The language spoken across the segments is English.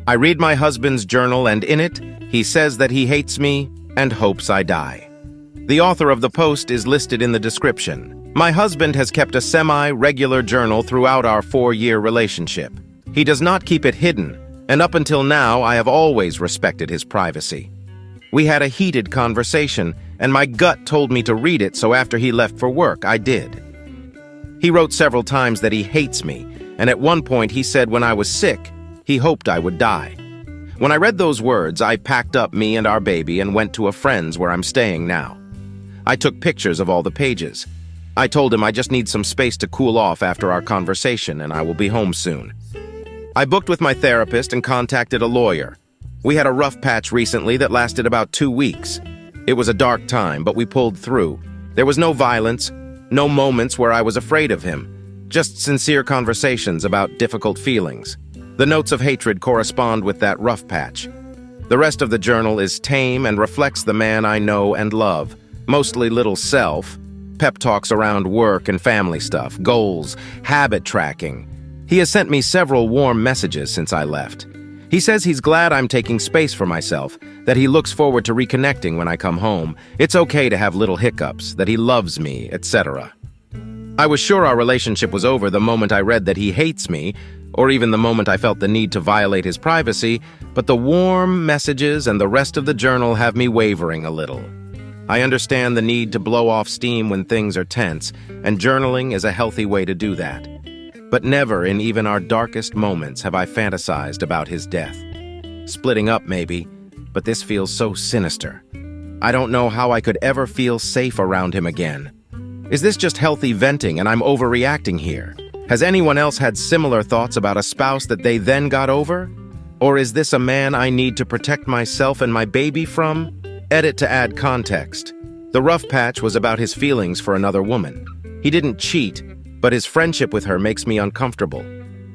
I read my husband's journal, and in it, he says that he hates me and hopes I die. The author of the post is listed in the description. My husband has kept a semi-regular journal throughout our 4-year relationship. He does not keep it hidden, and up until now, I have always respected his privacy. We had a heated conversation, and my gut told me to read it, so after he left for work, I did. He wrote several times that he hates me, and at one point he said when I was sick, he hoped I would die. When I read those words, I packed up me and our baby and went to a friend's where I'm staying now. I took pictures of all the pages. I told him I just need some space to cool off after our conversation, and I will be home soon. I booked with my therapist and contacted a lawyer. We had a rough patch recently that lasted about 2 weeks. It was a dark time, but we pulled through. There was no violence, no moments where I was afraid of him, just sincere conversations about difficult feelings. The notes of hatred correspond with that rough patch. The rest of the journal is tame and reflects the man I know and love, mostly little self, pep talks around work and family stuff, goals, habit tracking. He has sent me several warm messages since I left. He says he's glad I'm taking space for myself, that he looks forward to reconnecting when I come home. It's okay to have little hiccups, that he loves me, etc. I was sure our relationship was over the moment I read that he hates me, or even the moment I felt the need to violate his privacy, but the warm messages and the rest of the journal have me wavering a little. I understand the need to blow off steam when things are tense, and journaling is a healthy way to do that. But never in even our darkest moments have I fantasized about his death. Splitting up maybe, but this feels so sinister. I don't know how I could ever feel safe around him again. Is this just healthy venting and I'm overreacting here? Has anyone else had similar thoughts about a spouse that they then got over? Or is this a man I need to protect myself and my baby from? Edit to add context. The rough patch was about his feelings for another woman. He didn't cheat, but his friendship with her makes me uncomfortable.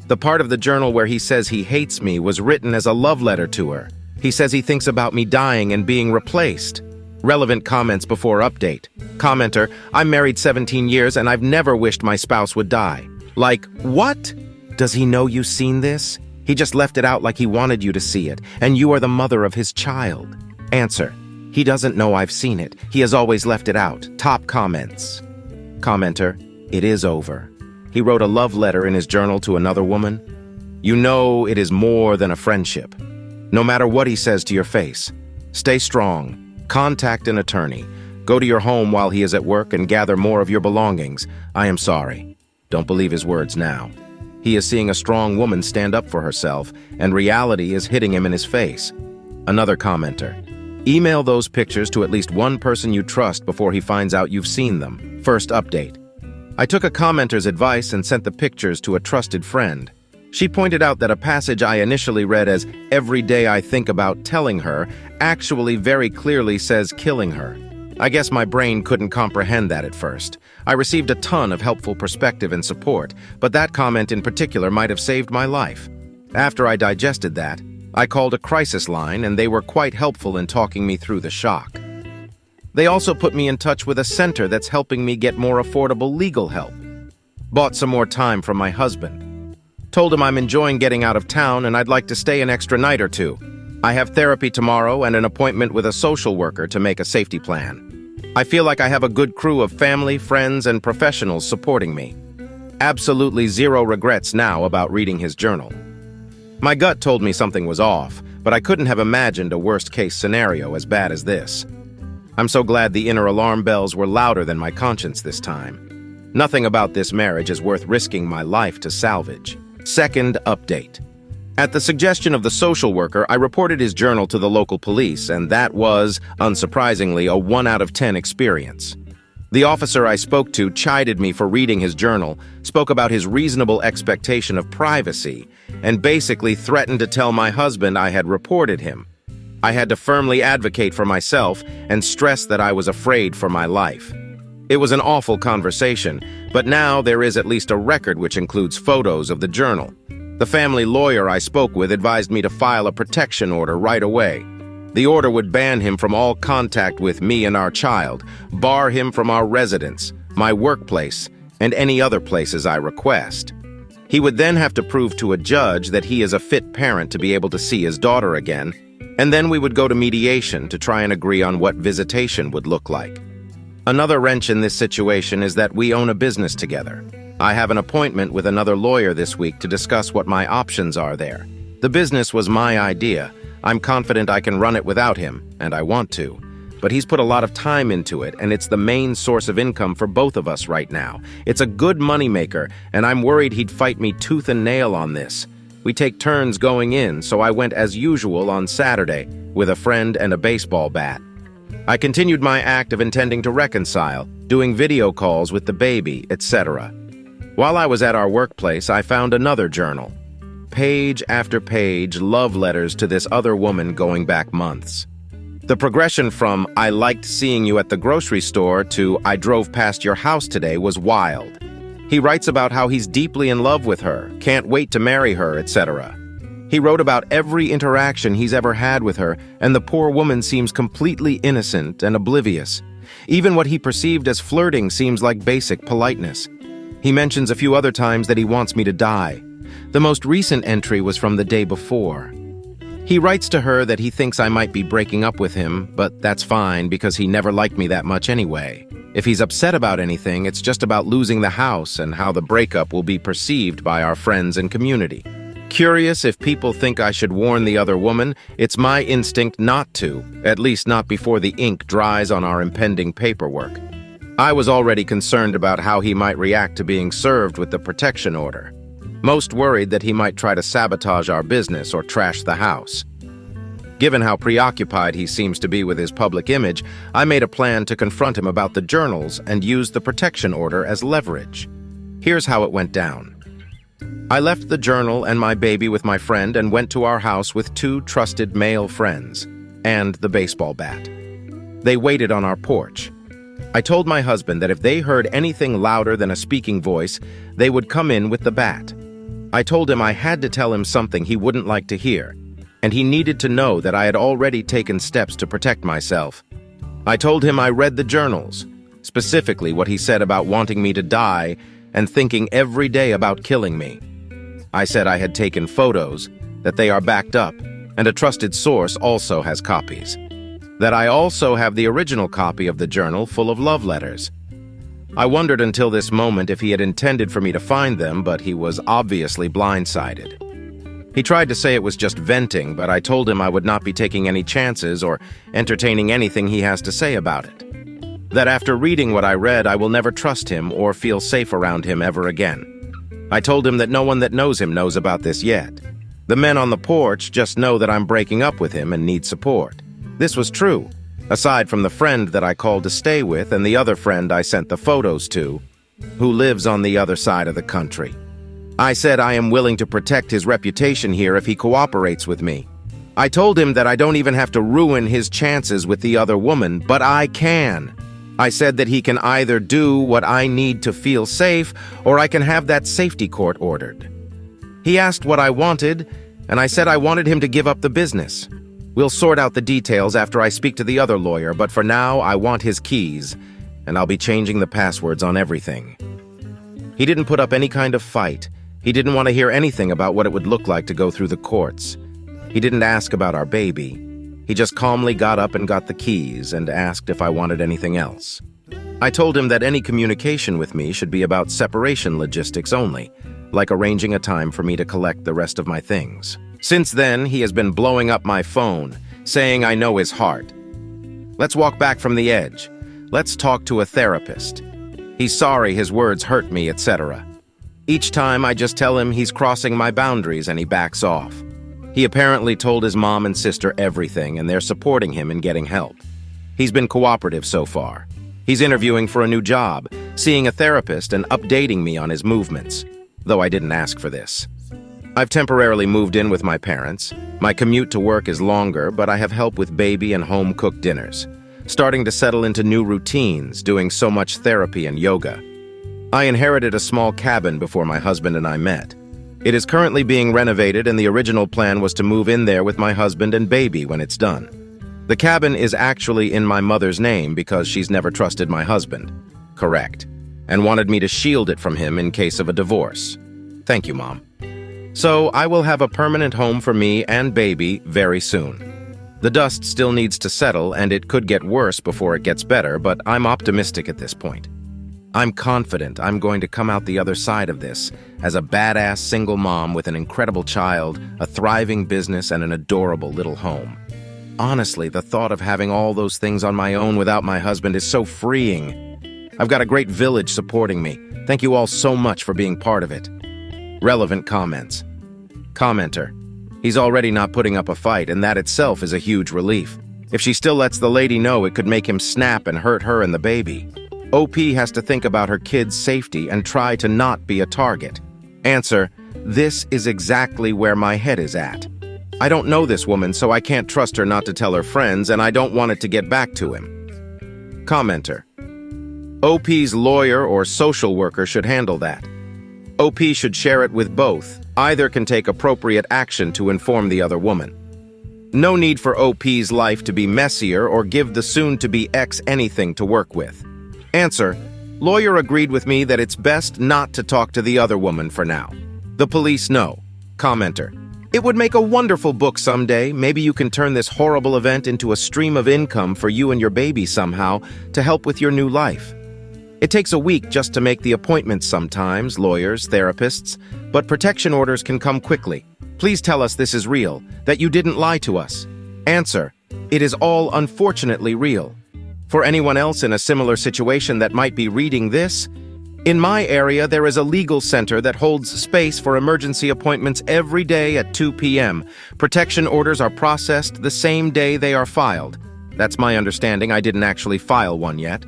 The part of the journal where he says he hates me was written as a love letter to her. He says he thinks about me dying and being replaced. Relevant comments before update. Commenter, I'm married 17 years and I've never wished my spouse would die. Like, what? Does he know you've seen this? He just left it out like he wanted you to see it, and you are the mother of his child. Answer, he doesn't know I've seen it. He has always left it out. Top comments. Commenter, it is over. He wrote a love letter in his journal to another woman. You know it is more than a friendship. No matter what he says to your face, stay strong. Contact an attorney. Go to your home while he is at work and gather more of your belongings. I am sorry. Don't believe his words now. He is seeing a strong woman stand up for herself, and reality is hitting him in his face. Another commenter. Email those pictures to at least one person you trust before he finds out you've seen them. First update. I took a commenter's advice and sent the pictures to a trusted friend. She pointed out that a passage I initially read as "every day I think about telling her" actually very clearly says killing her. I guess my brain couldn't comprehend that at first. I received a ton of helpful perspective and support, but that comment in particular might have saved my life. After I digested that, I called a crisis line and they were quite helpful in talking me through the shock. They also put me in touch with a center that's helping me get more affordable legal help. Bought some more time from my husband. Told him I'm enjoying getting out of town and I'd like to stay an extra night or two. I have therapy tomorrow and an appointment with a social worker to make a safety plan. I feel like I have a good crew of family, friends, and professionals supporting me. Absolutely zero regrets now about reading his journal. My gut told me something was off, but I couldn't have imagined a worst-case scenario as bad as this. I'm so glad the inner alarm bells were louder than my conscience this time. Nothing about this marriage is worth risking my life to salvage. Second update. At the suggestion of the social worker, I reported his journal to the local police, and that was, unsurprisingly, a 1 out of 10 experience. The officer I spoke to chided me for reading his journal, spoke about his reasonable expectation of privacy, and basically threatened to tell my husband I had reported him. I had to firmly advocate for myself and stress that I was afraid for my life. It was an awful conversation, but now there is at least a record which includes photos of the journal. The family lawyer I spoke with advised me to file a protection order right away. The order would ban him from all contact with me and our child, bar him from our residence, my workplace, and any other places I request. He would then have to prove to a judge that he is a fit parent to be able to see his daughter again, and then we would go to mediation to try and agree on what visitation would look like. Another wrench in this situation is that we own a business together. I have an appointment with another lawyer this week to discuss what my options are there. The business was my idea. I'm confident I can run it without him, and I want to. But he's put a lot of time into it, and it's the main source of income for both of us right now. It's a good moneymaker, and I'm worried he'd fight me tooth and nail on this. We take turns going in, so I went as usual on Saturday with a friend and a baseball bat. I continued my act of intending to reconcile, doing video calls with the baby, etc. While I was at our workplace, I found another journal. Page after page, love letters to this other woman going back months. The progression from "I liked seeing you at the grocery store" to "I drove past your house today" was wild. He writes about how he's deeply in love with her, can't wait to marry her, etc. He wrote about every interaction he's ever had with her, and the poor woman seems completely innocent and oblivious. Even what he perceived as flirting seems like basic politeness. He mentions a few other times that he wants me to die. The most recent entry was from the day before. He writes to her that he thinks I might be breaking up with him, but that's fine because he never liked me that much anyway. If he's upset about anything, it's just about losing the house and how the breakup will be perceived by our friends and community. Curious if people think I should warn the other woman, it's my instinct not to, at least not before the ink dries on our impending paperwork. I was already concerned about how he might react to being served with the protection order. Most worried that he might try to sabotage our business or trash the house. Given how preoccupied he seems to be with his public image, I made a plan to confront him about the journals and use the protection order as leverage. Here's how it went down. I left the journal and my baby with my friend and went to our house with 2 trusted male friends and the baseball bat. They waited on our porch. I told my husband that if they heard anything louder than a speaking voice, they would come in with the bat. I told him I had to tell him something he wouldn't like to hear, and he needed to know that I had already taken steps to protect myself. I told him I read the journals, specifically what he said about wanting me to die and thinking every day about killing me. I said I had taken photos, that they are backed up, and a trusted source also has copies. That I also have the original copy of the journal full of love letters. I wondered until this moment if he had intended for me to find them, but he was obviously blindsided. He tried to say it was just venting, but I told him I would not be taking any chances or entertaining anything he has to say about it. That after reading what I read, I will never trust him or feel safe around him ever again. I told him that no one that knows him knows about this yet. The men on the porch just know that I'm breaking up with him and need support. This was true, aside from the friend that I called to stay with and the other friend I sent the photos to, who lives on the other side of the country. I said I am willing to protect his reputation here if he cooperates with me. I told him that I don't even have to ruin his chances with the other woman, but I can. I said that he can either do what I need to feel safe, or I can have that safety court ordered. He asked what I wanted, and I said I wanted him to give up the business. We'll sort out the details after I speak to the other lawyer, but for now I want his keys, and I'll be changing the passwords on everything. He didn't put up any kind of fight. He didn't want to hear anything about what it would look like to go through the courts. He didn't ask about our baby. He just calmly got up and got the keys and asked if I wanted anything else. I told him that any communication with me should be about separation logistics only, like arranging a time for me to collect the rest of my things. Since then, he has been blowing up my phone, saying I know his heart. Let's walk back from the edge. Let's talk to a therapist. He's sorry his words hurt me, etc. Each time I just tell him he's crossing my boundaries and he backs off. He apparently told his mom and sister everything, and they're supporting him in getting help. He's been cooperative so far. He's interviewing for a new job, seeing a therapist, and updating me on his movements, though I didn't ask for this. I've temporarily moved in with my parents. My commute to work is longer, but I have help with baby and home-cooked dinners, starting to settle into new routines, doing so much therapy and yoga. I inherited a small cabin before my husband and I met. It is currently being renovated, and the original plan was to move in there with my husband and baby when it's done. The cabin is actually in my mother's name because she's never trusted my husband. Correct. And wanted me to shield it from him in case of a divorce. Thank you, Mom. So I will have a permanent home for me and baby very soon. The dust still needs to settle, and it could get worse before it gets better, but I'm optimistic at this point. I'm confident I'm going to come out the other side of this as a badass single mom with an incredible child, a thriving business, and an adorable little home. Honestly, the thought of having all those things on my own without my husband is so freeing. I've got a great village supporting me. Thank you all so much for being part of it. Relevant comments. Commenter. He's already not putting up a fight, and that itself is a huge relief. If she still lets the lady know, it could make him snap and hurt her and the baby. OP has to think about her kids' safety and try to not be a target. Answer. This is exactly where my head is at. I don't know this woman, so I can't trust her not to tell her friends, and I don't want it to get back to him. Commenter. OP's lawyer or social worker should handle that. OP should share it with both. Either can take appropriate action to inform the other woman. No need for OP's life to be messier or give the soon-to-be ex anything to work with. Answer. Lawyer agreed with me that it's best not to talk to the other woman for now. The police know. Commenter. It would make a wonderful book someday. Maybe you can turn this horrible event into a stream of income for you and your baby somehow to help with your new life. It takes a week just to make the appointments sometimes, lawyers, therapists, but protection orders can come quickly. Please tell us this is real, that you didn't lie to us. Answer. It is all unfortunately real. For anyone else in a similar situation that might be reading this, in my area there is a legal center that holds space for emergency appointments every day at 2 p.m. Protection orders are processed the same day they are filed. That's my understanding. I didn't actually file one yet.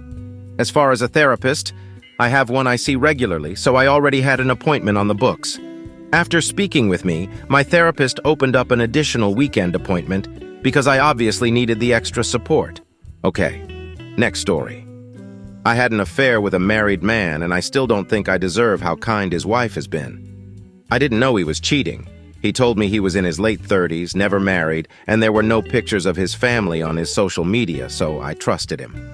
As far as a therapist, I have one I see regularly, so I already had an appointment on the books. After speaking with me, my therapist opened up an additional weekend appointment because I obviously needed the extra support. Okay, next story. I had an affair with a married man, and I still don't think I deserve how kind his wife has been. I didn't know he was cheating. He told me he was in his late 30s, never married, and there were no pictures of his family on his social media, so I trusted him.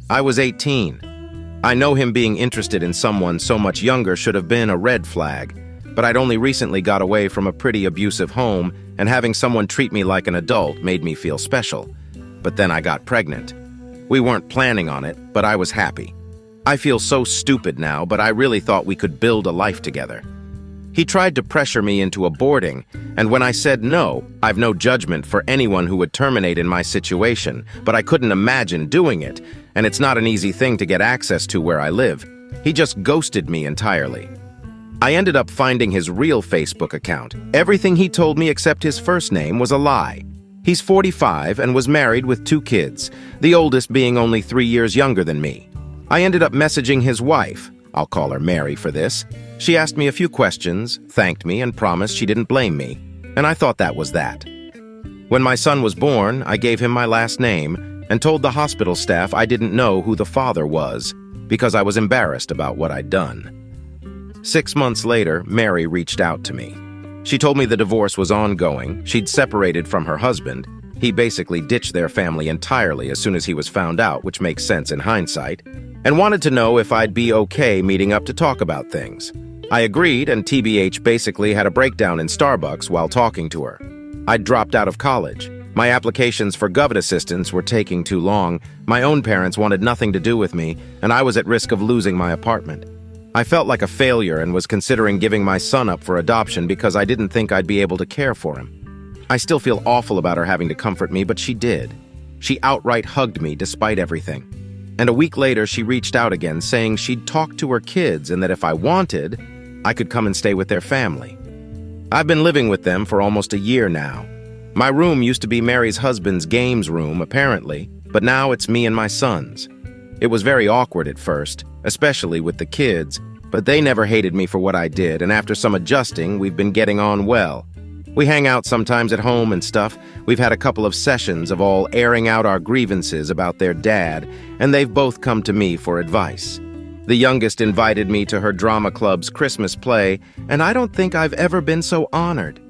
I was 18. I know him being interested in someone so much younger should have been a red flag, but I'd only recently got away from a pretty abusive home, and having someone treat me like an adult made me feel special. But then I got pregnant. We weren't planning on it, but I was happy. I feel so stupid now, but I really thought we could build a life together. He tried to pressure me into aborting, and when I said no, I've no judgment for anyone who would terminate in my situation, but I couldn't imagine doing it, and it's not an easy thing to get access to where I live. He just ghosted me entirely. I ended up finding his real Facebook account. Everything he told me except his first name was a lie. He's 45 and was married with 2 kids, the oldest being only 3 years younger than me. I ended up messaging his wife. I'll call her Mary for this. She asked me a few questions, thanked me, and promised she didn't blame me, and I thought that was that. When my son was born, I gave him my last name and told the hospital staff I didn't know who the father was because I was embarrassed about what I'd done. 6 months later, Mary reached out to me. She told me the divorce was ongoing, she'd separated from her husband. He basically ditched their family entirely as soon as he was found out, which makes sense in hindsight, and wanted to know if I'd be okay meeting up to talk about things. I agreed, and TBH basically had a breakdown in Starbucks while talking to her. I'd dropped out of college. My applications for Gov assistance were taking too long, my own parents wanted nothing to do with me, and I was at risk of losing my apartment. I felt like a failure and was considering giving my son up for adoption because I didn't think I'd be able to care for him. I still feel awful about her having to comfort me, but she did. She outright hugged me despite everything. And a week later, she reached out again, saying she'd talk to her kids and that if I wanted, I could come and stay with their family. I've been living with them for almost a year now. My room used to be Mary's husband's games room, apparently, but now it's me and my sons. It was very awkward at first, especially with the kids, but they never hated me for what I did, and after some adjusting, we've been getting on well. We hang out sometimes at home and stuff. We've had a couple of sessions of all airing out our grievances about their dad, and they've both come to me for advice. The youngest invited me to her drama club's Christmas play, and I don't think I've ever been so honored.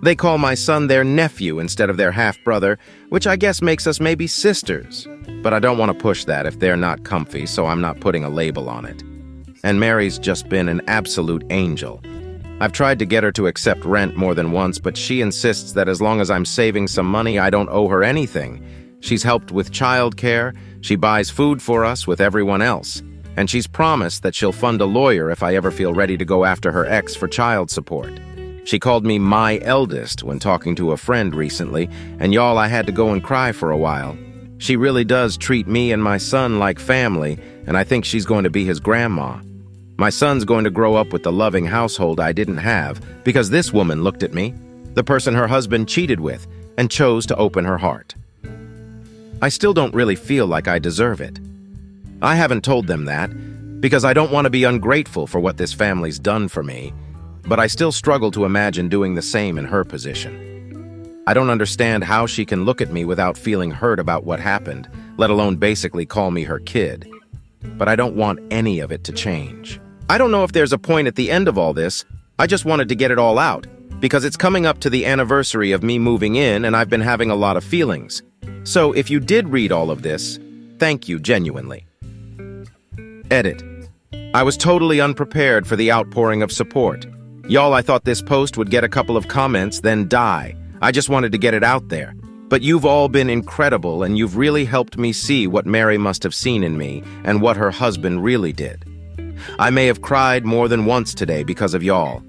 They call my son their nephew instead of their half-brother, which I guess makes us maybe sisters. But I don't want to push that if they're not comfy, so I'm not putting a label on it. And Mary's just been an absolute angel. I've tried to get her to accept rent more than once, but she insists that as long as I'm saving some money, I don't owe her anything. She's helped with childcare, she buys food for us with everyone else, and she's promised that she'll fund a lawyer if I ever feel ready to go after her ex for child support. She called me my eldest when talking to a friend recently, and y'all, I had to go and cry for a while. She really does treat me and my son like family, and I think she's going to be his grandma. My son's going to grow up with the loving household I didn't have because this woman looked at me, the person her husband cheated with, and chose to open her heart. I still don't really feel like I deserve it. I haven't told them that because I don't want to be ungrateful for what this family's done for me, but I still struggle to imagine doing the same in her position. I don't understand how she can look at me without feeling hurt about what happened, let alone basically call me her kid. But I don't want any of it to change. I don't know if there's a point at the end of all this. I just wanted to get it all out because it's coming up to the anniversary of me moving in and I've been having a lot of feelings. So if you did read all of this, thank you genuinely. Edit. I was totally unprepared for the outpouring of support. Y'all, I thought this post would get a couple of comments, then die. I just wanted to get it out there. But you've all been incredible, and you've really helped me see what Mary must have seen in me and what her husband really did. I may have cried more than once today because of y'all.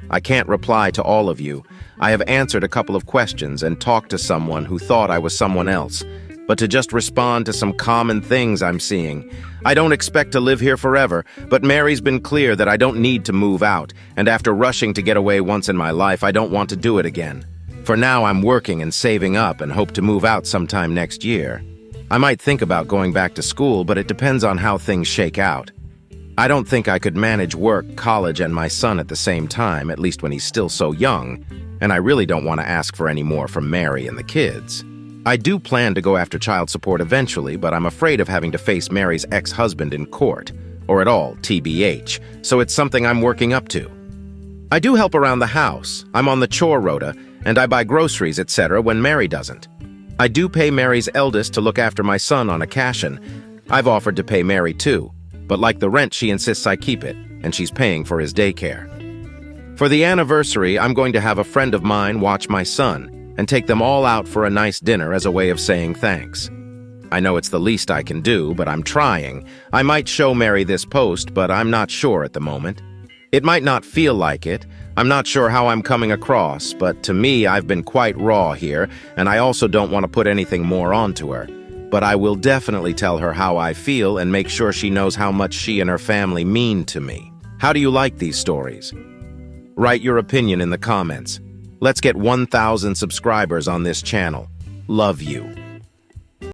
I can't reply to all of you. I have answered a couple of questions and talked to someone who thought I was someone else. But to just respond to some common things I'm seeing. I don't expect to live here forever, but Mary's been clear that I don't need to move out, and after rushing to get away once in my life, I don't want to do it again. For now, I'm working and saving up and hope to move out sometime next year. I might think about going back to school, but it depends on how things shake out. I don't think I could manage work, college, and my son at the same time, at least when he's still so young, and I really don't want to ask for any more from Mary and the kids. I do plan to go after child support eventually, but I'm afraid of having to face Mary's ex-husband in court, or at all, TBH, so it's something I'm working up to. I do help around the house. I'm on the chore rota, and I buy groceries, etc. when Mary doesn't. I do pay Mary's eldest to look after my son on a cash-in. I've offered to pay Mary too, but like the rent, she insists I keep it, and she's paying for his daycare. For the anniversary, I'm going to have a friend of mine watch my son, and take them all out for a nice dinner as a way of saying thanks. I know it's the least I can do, but I'm trying. I might show Mary this post, but I'm not sure at the moment. It might not feel like it. I'm not sure how I'm coming across, but to me, I've been quite raw here, and I also don't want to put anything more onto her. But I will definitely tell her how I feel and make sure she knows how much she and her family mean to me. How do you like these stories? Write your opinion in the comments. Let's get 1,000 subscribers on this channel. Love you.